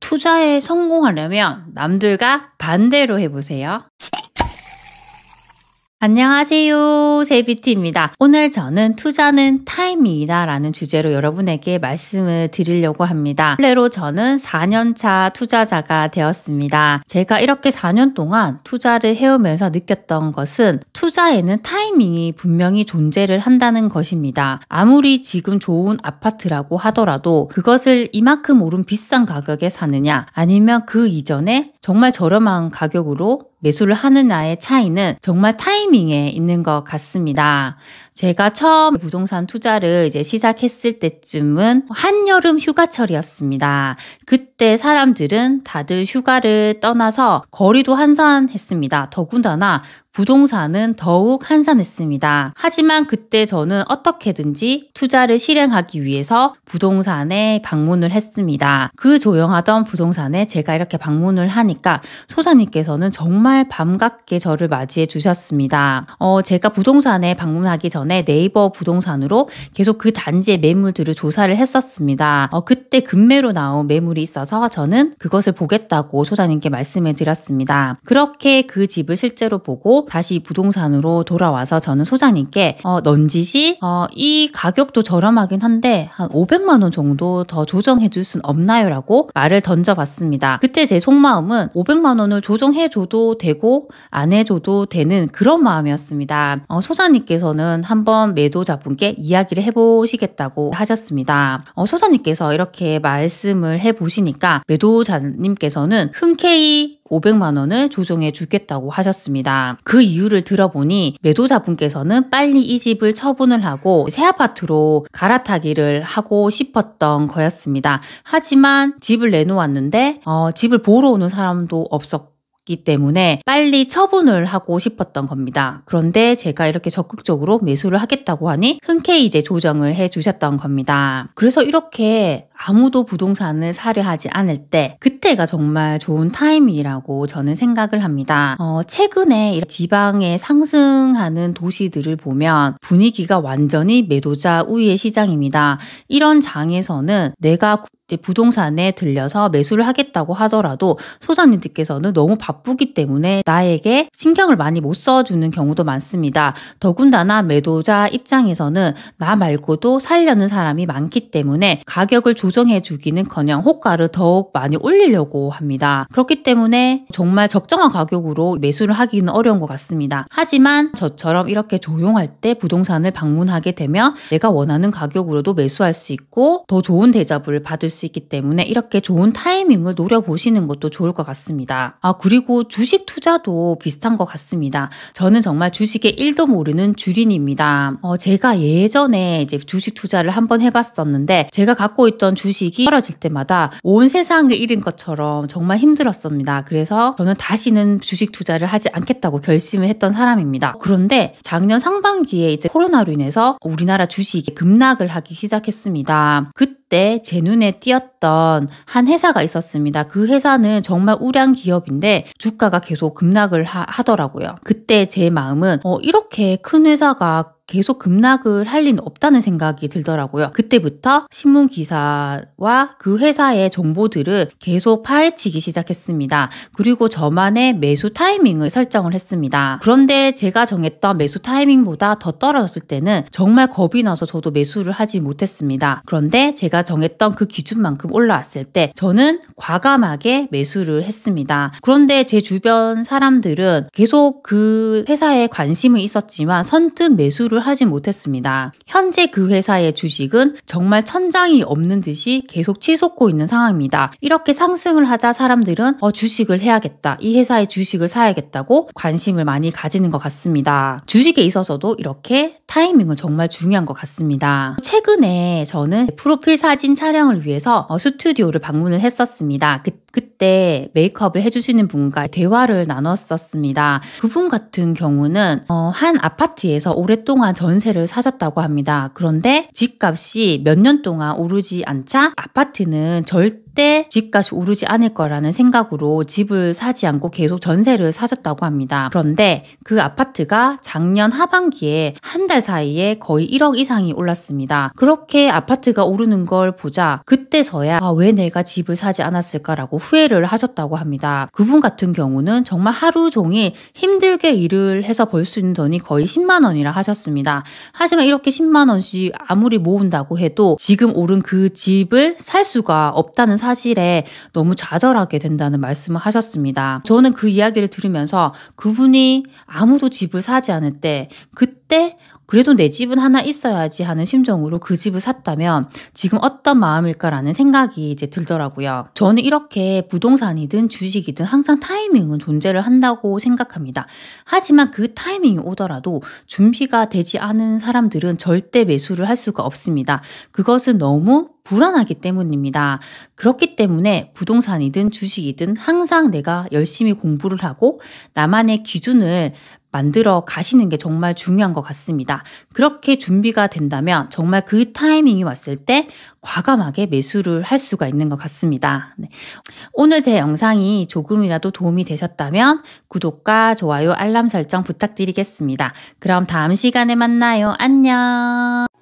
투자에 성공하려면 남들과 반대로 해보세요. 안녕하세요. 제비티입니다. 오늘 저는 투자는 타이밍이다 라는 주제로 여러분에게 말씀을 드리려고 합니다. 원래로 저는 4년차 투자자가 되었습니다. 제가 이렇게 4년 동안 투자를 해오면서 느꼈던 것은 투자에는 타이밍이 분명히 존재를 한다는 것입니다. 아무리 지금 좋은 아파트라고 하더라도 그것을 이만큼 오른 비싼 가격에 사느냐 아니면 그 이전에 정말 저렴한 가격으로 매수를 하느냐의 차이는 정말 타이밍에 있는 것 같습니다. 제가 처음 부동산 투자를 이제 시작했을 때쯤은 한여름 휴가철이었습니다. 그때 사람들은 다들 휴가를 떠나서 거리도 한산했습니다. 더군다나 부동산은 더욱 한산했습니다. 하지만 그때 저는 어떻게든지 투자를 실행하기 위해서 부동산에 방문을 했습니다. 그 조용하던 부동산에 제가 이렇게 방문을 하니까 소장님께서는 정말 반갑게 저를 맞이해 주셨습니다. 제가 부동산에 방문하기 전에 네이버 부동산으로 계속 그 단지의 매물들을 조사를 했었습니다. 그때 급매로 나온 매물이 있어서 저는 그것을 보겠다고 소장님께 말씀을 드렸습니다. 그렇게 그 집을 실제로 보고 다시 부동산으로 돌아와서 저는 소장님께 넌지시 이 가격도 저렴하긴 한데 한 500만 원 정도 더 조정해 줄 순 없나요? 라고 말을 던져봤습니다. 그때 제 속마음은 500만 원을 조정해줘도 되고 안 해줘도 되는 그런 마음이었습니다. 소장님께서는 한번 매도자분께 이야기를 해보시겠다고 하셨습니다. 소장님께서 이렇게 말씀을 해보시니까 매도자님께서는 흔쾌히 500만 원을 조정해 주겠다고 하셨습니다. 그 이유를 들어보니 매도자분께서는 빨리 이 집을 처분을 하고 새 아파트로 갈아타기를 하고 싶었던 거였습니다. 하지만 집을 내놓았는데 집을 보러 오는 사람도 없었고 때문에 빨리 처분을 하고 싶었던 겁니다. 그런데 제가 이렇게 적극적으로 매수를 하겠다고 하니 흔쾌히 이제 조정을 해 주셨던 겁니다. 그래서 이렇게 아무도 부동산을 사려 하지 않을 때 그때가 정말 좋은 타이밍이라고 저는 생각을 합니다. 최근에 지방에 상승하는 도시들을 보면 분위기가 완전히 매도자 우위의 시장입니다. 이런 장에서는 내가 부동산에 들려서 매수를 하겠다고 하더라도 소장님들께서는 너무 바쁘기 때문에 나에게 신경을 많이 못 써주는 경우도 많습니다. 더군다나 매도자 입장에서는 나 말고도 살려는 사람이 많기 때문에 가격을 조정해주기는커녕 호가를 더욱 많이 올리려고 합니다. 그렇기 때문에 정말 적정한 가격으로 매수를 하기는 어려운 것 같습니다. 하지만 저처럼 이렇게 조용할 때 부동산을 방문하게 되면 내가 원하는 가격으로도 매수할 수 있고 더 좋은 대접을 받을 수 있기 때문에 이렇게 좋은 타이밍을 노려보시는 것도 좋을 것 같습니다. 그리고 주식 투자도 비슷한 것 같습니다. 저는 정말 주식에 1도 모르는 주린입니다. 제가 예전에 이제 주식 투자를 한번 해봤었는데 제가 갖고 있던 주식이 떨어질 때마다 온 세상을 잃은 것처럼 정말 힘들었습니다. 그래서 저는 다시는 주식 투자를 하지 않겠다고 결심을 했던 사람입니다. 그런데 작년 상반기에 이제 코로나로 인해서 우리나라 주식이 급락을 하기 시작했습니다. 그때 제 눈에 띄었던 한 회사가 있었습니다. 그 회사는 정말 우량 기업인데 주가가 계속 급락을 하더라고요. 그때 제 마음은 이렇게 큰 회사가 계속 급락을 할 리는 없다는 생각이 들더라고요. 그때부터 신문 기사와 그 회사의 정보들을 계속 파헤치기 시작했습니다. 그리고 저만의 매수 타이밍을 설정을 했습니다. 그런데 제가 정했던 매수 타이밍보다 더 떨어졌을 때는 정말 겁이 나서 저도 매수를 하지 못했습니다. 그런데 제가 정했던 그 기준만큼 올라왔을 때 저는 과감하게 매수를 했습니다. 그런데 제 주변 사람들은 계속 그 회사에 관심은 있었지만 선뜻 매수를 하지 못했습니다. 현재 그 회사의 주식은 정말 천장이 없는 듯이 계속 치솟고 있는 상황입니다. 이렇게 상승을 하자 사람들은 주식을 해야겠다. 이 회사의 주식을 사야겠다고 관심을 많이 가지는 것 같습니다. 주식에 있어서도 이렇게 타이밍은 정말 중요한 것 같습니다. 최근에 저는 프로필 사진 촬영을 위해서 스튜디오를 방문을 했었습니다. 그때 메이크업을 해주시는 분과 대화를 나눴었습니다. 그분 같은 경우는 한 아파트에서 오랫동안 전세를 사셨다고 합니다. 그런데 집값이 몇 년 동안 오르지 않자 아파트는 절대 절대 집값이 오르지 않을 거라는 생각으로 집을 사지 않고 계속 전세를 사줬다고 합니다. 그런데 그 아파트가 작년 하반기에 한 달 사이에 거의 1억 이상이 올랐습니다. 그렇게 아파트가 오르는 걸 보자 그때서야 왜 내가 집을 사지 않았을까라고 후회를 하셨다고 합니다. 그분 같은 경우는 정말 하루 종일 힘들게 일을 해서 벌 수 있는 돈이 거의 10만 원이라 하셨습니다. 하지만 이렇게 10만 원씩 아무리 모은다고 해도 지금 오른 그 집을 살 수가 없다는 사실에 너무 좌절하게 된다는 말씀을 하셨습니다. 저는 그 이야기를 들으면서 그분이 아무도 집을 사지 않을 때 그때 그래도 내 집은 하나 있어야지 하는 심정으로 그 집을 샀다면 지금 어떤 마음일까라는 생각이 이제 들더라고요. 저는 이렇게 부동산이든 주식이든 항상 타이밍은 존재를 한다고 생각합니다. 하지만 그 타이밍이 오더라도 준비가 되지 않은 사람들은 절대 매수를 할 수가 없습니다. 그것은 너무 불안하기 때문입니다. 그렇기 때문에 부동산이든 주식이든 항상 내가 열심히 공부를 하고 나만의 기준을 만들어 가시는 게 정말 중요한 것 같습니다. 그렇게 준비가 된다면 정말 그 타이밍이 왔을 때 과감하게 매수를 할 수가 있는 것 같습니다. 네. 오늘 제 영상이 조금이라도 도움이 되셨다면 구독과 좋아요, 알람 설정 부탁드리겠습니다. 그럼 다음 시간에 만나요. 안녕.